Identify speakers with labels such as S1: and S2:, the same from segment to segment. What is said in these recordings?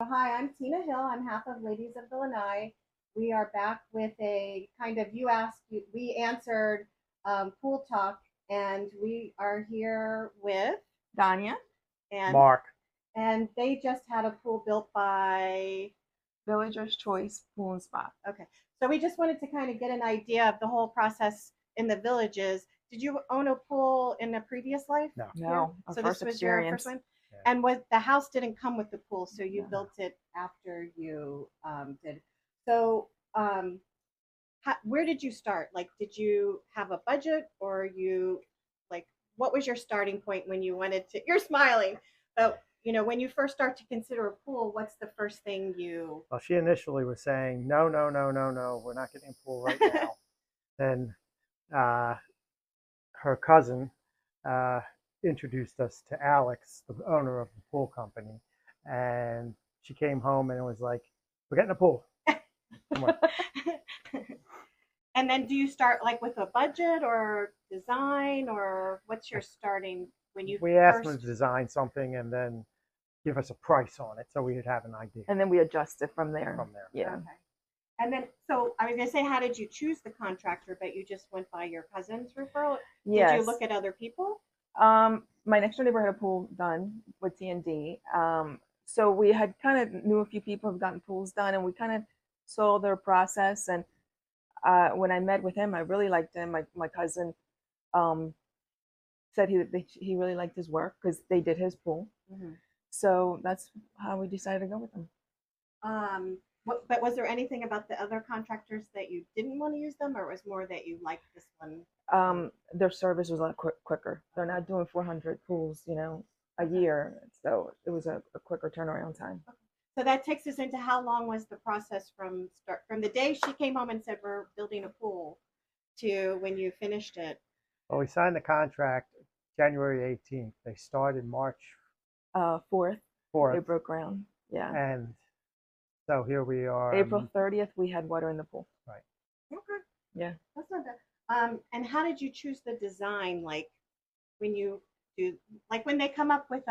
S1: So hi, I'm Tina Hill. I'm half of Ladies of the Lanai. We are back with a kind of we answered pool talk, and we are here with
S2: Dania
S1: and
S3: Mark.
S1: and they just had a pool built by.
S2: Villager's Choice Pool and Spa.
S1: Okay, so we just wanted to kind of get an idea of the whole process in the villages. Did you own a pool in a previous life?
S3: No.
S2: No,
S1: So
S2: first
S1: this was your
S2: experience.
S1: first one?
S3: Yeah.
S1: And was the house didn't come with the pool, so you
S2: No.
S1: built it after you did. So where did you start? Like, did you have a budget, or you like what was your starting point when you wanted to? You're smiling, but when you first start to consider a pool, what's the first thing you?
S3: Well, she initially was saying, no, no, no, no, no, we're not getting a pool right now. Then her cousin introduced us to Alex, the owner of the pool company. And she came home and it was like, we're getting a pool. Come on.
S1: And then do you start like with a budget or design, or what's your starting when you
S3: We asked
S1: first?
S3: them to design something and then give us a price on it so we would have an idea
S2: And then we adjust it from there. Yeah.
S1: Okay. And then, so I was gonna say, how did you choose the contractor? But you just went by your cousin's referral.
S2: Yes.
S1: Did you look at other people?
S2: My next door neighbor had a pool done with T&D. So we had kind of knew a few people who've gotten pools done, and we kind of saw their process. And when I met with him, I really liked him. My cousin said he really liked his work because they did his pool.
S1: Mm-hmm.
S2: So that's how we decided to go with him.
S1: But was there anything about the other contractors that you didn't want to use them, or it was more that you liked this one?
S2: Their service was a lot quicker. They're not doing 400 pools, a year. So it was a quicker turnaround time.
S1: So that takes us into how long was the process from the day she came home and said we're building a pool to when you finished it?
S3: Well, we signed the contract January 18th. They started March
S2: 4th.
S3: 4th.
S2: They broke ground. Yeah.
S3: And so here we are.
S2: April 30th, we had water in the pool.
S3: Right.
S1: Okay.
S2: Yeah.
S1: That's not bad. And how did you choose the design? Like when you do, like when they come up with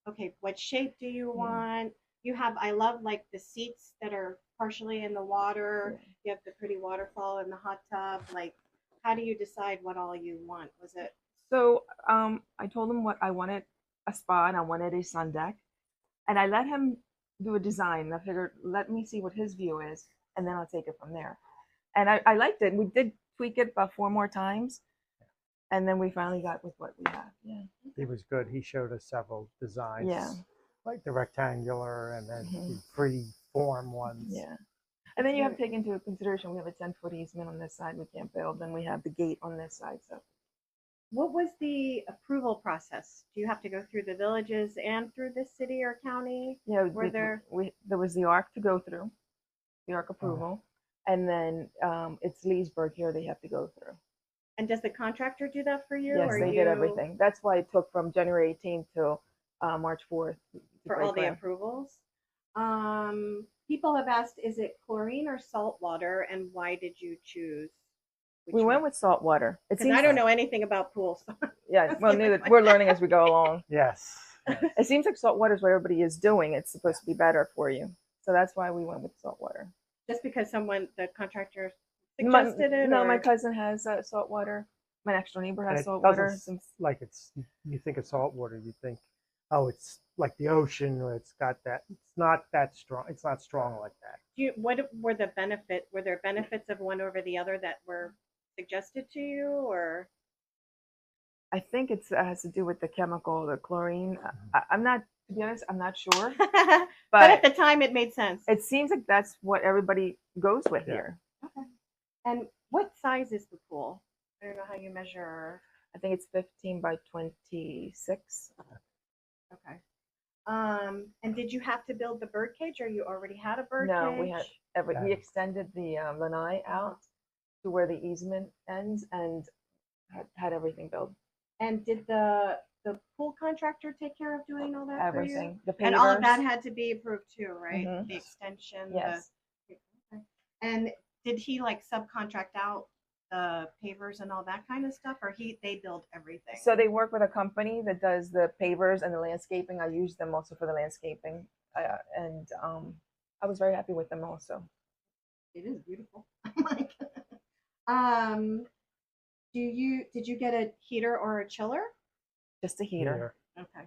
S1: okay, what shape do you want? You have, I love like the seats that are partially in the water.
S2: Yeah.
S1: You have the pretty waterfall in the hot tub. Like, how do you decide what all you want? Was it?
S2: So I told him what I wanted, a spa, and I wanted a sun deck. And I let him do a design. I figured, let me see what his view is, and then I'll take it from there. And I liked it. We did tweak it about 4 more times, and then we finally got with what we have. Yeah.
S3: He was good. He showed us several designs.
S2: Yeah.
S3: Like the rectangular and then the free form ones.
S2: Yeah. And then you have to take into consideration we have a 10-foot easement on this side. We can't build. Then we have the gate on this side. So.
S1: What was the approval process? Do you have to go through the villages and through the city or county?
S2: Yeah,
S1: there
S2: was the ARC to go through, the ARC approval, and then it's Leesburg here they have to go through.
S1: And does the contractor do that for you?
S2: Yes, they did everything. That's why it took from January 18th till March 4th.
S1: For all the approvals? People have asked, is it chlorine or salt water, and why did you choose?
S2: We went with salt water.
S1: Because I don't know anything about pools.
S2: Yeah, well, neither. We're learning as we go along.
S3: Yes.
S2: It seems like salt water is what everybody is doing. It's supposed to be better for you. So that's why we went with salt water.
S1: Just because the contractor suggested it?
S2: No, my cousin has salt water. My next door neighbor has salt water.
S3: Like you think of salt water, you think, oh, it's like the ocean, or it's got that. It's not that strong. It's not strong like that.
S1: What were the benefits? Were there benefits of one over the other that were suggested to you, or?
S2: I think it has to do with the chemical, the chlorine. I'm not, to be honest, I'm not sure.
S1: But at the time, it made sense.
S2: It seems like that's what everybody goes with here.
S1: Okay. And what size is the pool? I don't know how you measure.
S2: I think it's 15 by 26.
S1: Okay. And did you have to build the bird cage, or you already had a bird cage?
S2: No, we extended the lanai out to where the easement ends and had everything built.
S1: And did the pool contractor take care of doing all that
S2: everything?
S1: For you? And all of that had to be approved too, right?
S2: Mm-hmm.
S1: The extension.
S2: Yes.
S1: Okay. And did he like subcontract out the pavers and all that kind of stuff, or they build everything?
S2: So they work with a company that does the pavers and the landscaping. I use them also for the landscaping. and I was very happy with them also.
S1: It is beautiful. Like, did you get a heater or a chiller?
S2: Just a heater.
S1: Okay.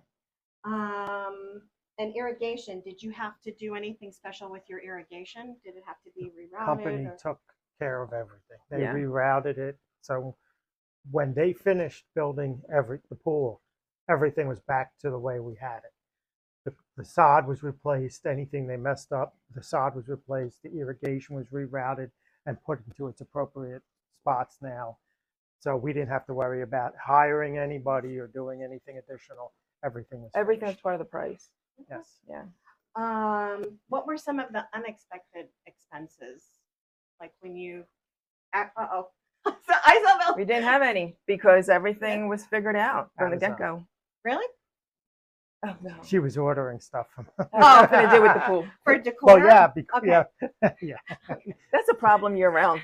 S1: And irrigation, did you have to do anything special with your irrigation? Did it have to be rerouted?
S3: Company
S1: or?
S3: took care of everything. They
S2: Yeah.
S3: rerouted it. So when they finished building the pool, everything was back to the way we had it. The sod was replaced. Anything they messed up, the sod was replaced. The irrigation was rerouted and put into its appropriate spots now. So we didn't have to worry about hiring anybody or doing anything additional. Everything was
S2: Everything was
S3: finished.
S2: part of the price.
S3: Yes.
S2: Yeah.
S1: What were some of the unexpected expenses? Like when you, uh-oh. So Isabel.
S2: We didn't have any because everything was figured out from the
S3: Amazon.
S2: get-go.
S1: Really?
S2: Oh, no.
S3: She was ordering stuff from.
S2: Has nothing to do with the pool.
S1: For decor?
S3: Well, yeah,
S1: Okay.
S3: yeah, yeah.
S2: That's a problem year round.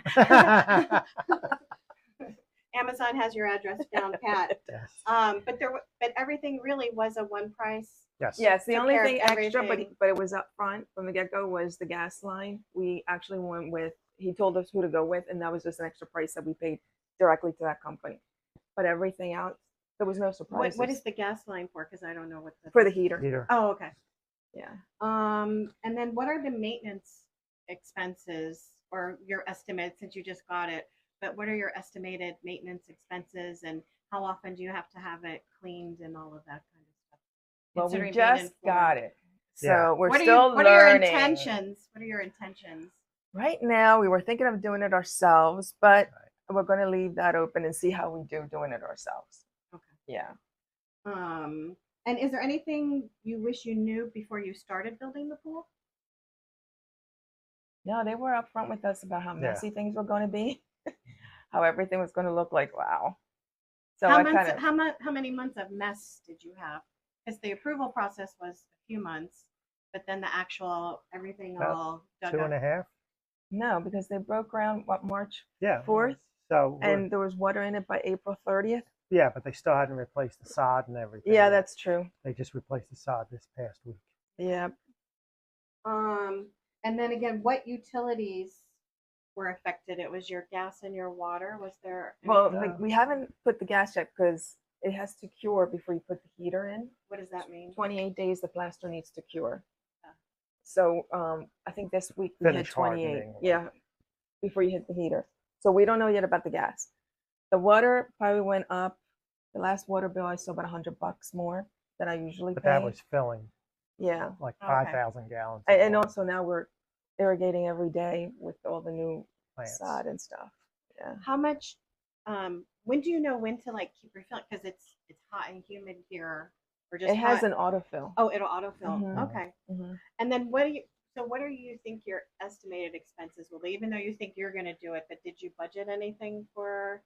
S1: Amazon has your address down pat.
S3: Yes.
S1: But everything really was a one price.
S3: Yes.
S2: Yes, the
S1: Took
S2: only
S1: care of
S2: thing extra,
S1: everything.
S2: but it was up front from the get-go, was the gas line. We actually went with, he told us who to go with, and that was just an extra price that we paid directly to that company. But everything else, there was no surprises.
S1: What is the gas line for? Because I don't know what
S2: For the heater.
S3: Heater.
S1: Oh, okay.
S2: Yeah.
S1: And then what are the maintenance expenses or your estimate, since you just got it, but what are your estimated maintenance expenses and how often do you have to have it cleaned and all of that kind of stuff?
S2: Well, we
S1: Considering being
S2: just
S1: informed.
S2: got it. So
S3: Yeah.
S2: we're
S1: What
S2: still
S1: what are your
S2: learning.
S1: intentions? What are your intentions?
S2: Right now, we were thinking of doing it ourselves, but
S3: Right.
S2: we're going to leave that open and see how we do doing it ourselves.
S1: Okay.
S2: Yeah.
S1: And is there anything you wish you knew before you started building the pool?
S2: No, they were upfront with us about how
S3: Yeah.
S2: messy things were going to be, how everything was going to look like. Wow. So
S1: How
S2: I
S1: months?
S2: kind of,
S1: How many months of mess did you have? Because the approval process was a few months, but then the actual everything
S3: About
S1: all dug
S3: Two
S1: up.
S3: and a half.
S2: no, because they broke ground, what, March
S3: Yeah.
S2: 4th?
S3: So
S2: And there was water in it by April 30th.
S3: yeah, but they still hadn't replaced the sod and everything.
S2: Yeah, that's true.
S3: They just replaced the sod this past week.
S2: Yeah.
S1: And then again, what utilities were affected? It was your gas and your water. Was there?
S2: Well,
S1: anything-
S2: we haven't put the gas yet because it has to cure before you put the heater in.
S1: what does that mean?
S2: 28 days the plaster needs to cure.
S1: Yeah.
S2: So I think this week we had
S3: Finish
S2: 28.
S3: hardening.
S2: Yeah, before you hit the heater. So we don't know yet about the gas. The water probably went up. The last water bill I saw about $100 more than I usually
S3: But
S2: pay.
S3: that was filling
S2: yeah.
S3: like
S1: Okay.
S3: 5,000 gallons. of
S2: And
S3: water
S2: also now we're irrigating every day with all the new
S3: plants.
S2: sod and stuff. Yeah.
S1: How much? When do you know when to like keep refilling? Because it's hot and humid here, or just
S2: It has
S1: hot?
S2: an autofill.
S1: Oh, it'll autofill.
S2: Mhm.
S1: Okay.
S2: Mm-hmm.
S1: And then what do you? So what do you think your estimated expenses will be? Even though you think you're going to do it, but did you budget anything for?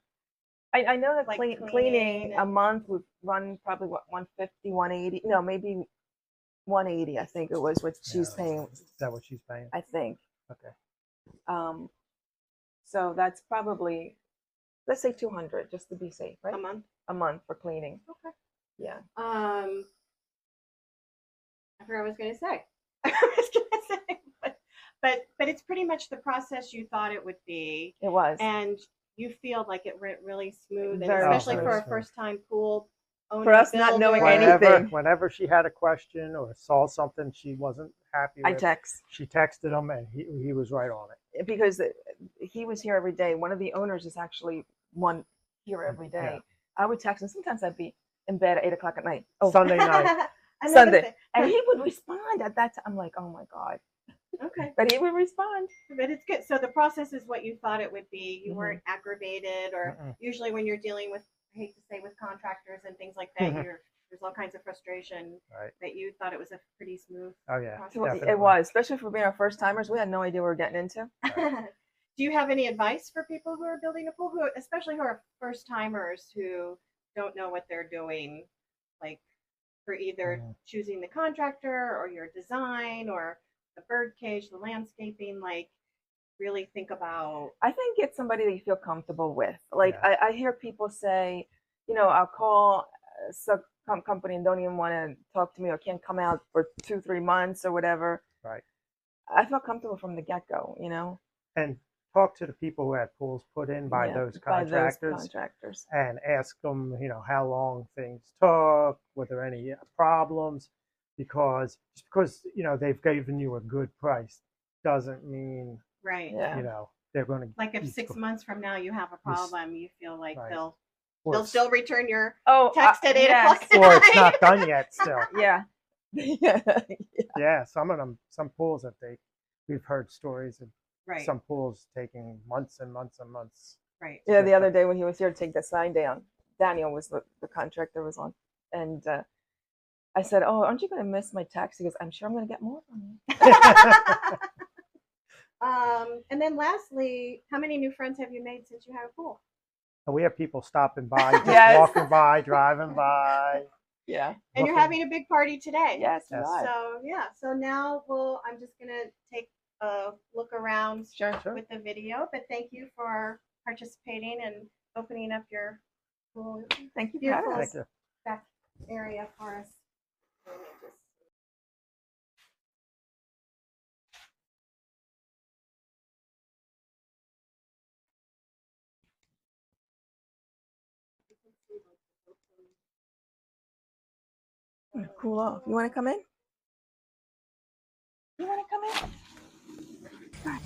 S2: I know that
S1: Like
S2: cleaning
S1: cleaning
S2: a
S1: and-
S2: month would run probably what, 150, 180. No, maybe 180. I think it was what she's
S3: Yeah.
S2: paying.
S3: Is that what she's paying?
S2: I think.
S3: Okay.
S2: So that's probably, let's say 200 just to be safe, right?
S1: A month.
S2: A month for cleaning.
S1: Okay.
S2: Yeah.
S1: I forgot what I was going to say. I was going to say, but it's pretty much the process you thought it would be,
S2: It was.
S1: and you feel like it went really smooth, and
S2: Very
S1: especially
S3: smooth.
S1: for a first-time pool owner.
S2: For us not knowing
S1: builder.
S2: anything.
S3: Whenever she had a question or saw something she wasn't happy
S2: I
S3: with,
S2: text
S3: she texted him and he was right on it.
S2: because he was here every day. One of the owners is actually one here every day.
S3: Yeah.
S2: I would text him. Sometimes I'd be in bed at 8 o'clock at night. Oh,
S3: Sunday night.
S1: Another
S2: Sunday.
S1: thing.
S2: And he would respond at that time. I'm like, oh my God.
S1: Okay,
S2: But he would respond.
S1: but it's good. So the process is what you thought it would be. You
S2: Mhm.
S1: weren't aggravated, or
S3: Mm-mm.
S1: usually when you're dealing with, I hate to say, with contractors and things like that,
S3: Mhm.
S1: there's all kinds of frustration.
S3: Right.
S1: But you thought it was a pretty smooth
S3: Oh yeah.
S1: process.
S2: So
S3: Definitely.
S2: it was, especially for being our first timers. We had no idea what we were getting into.
S1: Do you have any advice for people who are building a pool, especially who are first timers who don't know what they're doing, like for either
S3: Mhm.
S1: choosing the contractor or your design or the bird cage, the landscaping? Like, really think about.
S2: I think get somebody that you feel comfortable with. Like
S3: Yeah.
S2: I hear people say, I'll call company and don't even want to talk to me or can't come out for 2-3 months or whatever.
S3: Right.
S2: I felt comfortable from the get-go, you know.
S3: And talk to the people who had pools put in by
S2: Yeah,
S3: those
S2: by those
S3: contractors
S2: contractors.
S3: and ask them, how long things took, were there any problems, because just because, they've given you a good price doesn't mean,
S1: Right.
S2: Yeah.
S3: they're going to.
S1: Like if 6 months from now you have a problem, you feel like
S3: Right.
S1: they'll
S3: Or,
S1: still return your
S2: Oh,
S1: text at 8
S2: yes.
S1: o'clock.
S3: or it's not done yet still.
S2: Yeah. Yeah.
S3: Yeah, some pools we've heard stories of
S1: Right.
S3: some pools taking months and months and months.
S1: Right.
S2: Yeah, the other day when he was here to take the sign down, Daniel was the contractor was on, and I said, "Oh, aren't you going to miss my text?" He goes, "I'm sure I'm going to get more from you."
S1: And then lastly, how many new friends have you made since you have a pool?
S3: And we have people stopping by, just
S2: Yes.
S3: walking by, driving by.
S2: Yeah.
S1: And you're having a big party today.
S2: Yes.
S3: Yes.
S1: So yeah. So now I'm just gonna take a look around
S2: Sure.
S1: with the video. But thank you for participating and opening up your pool
S2: Thank you for
S1: beautiful
S2: having us.
S3: Thank you.
S1: back area for us.
S2: Cool off. You want to come in? You want to come in?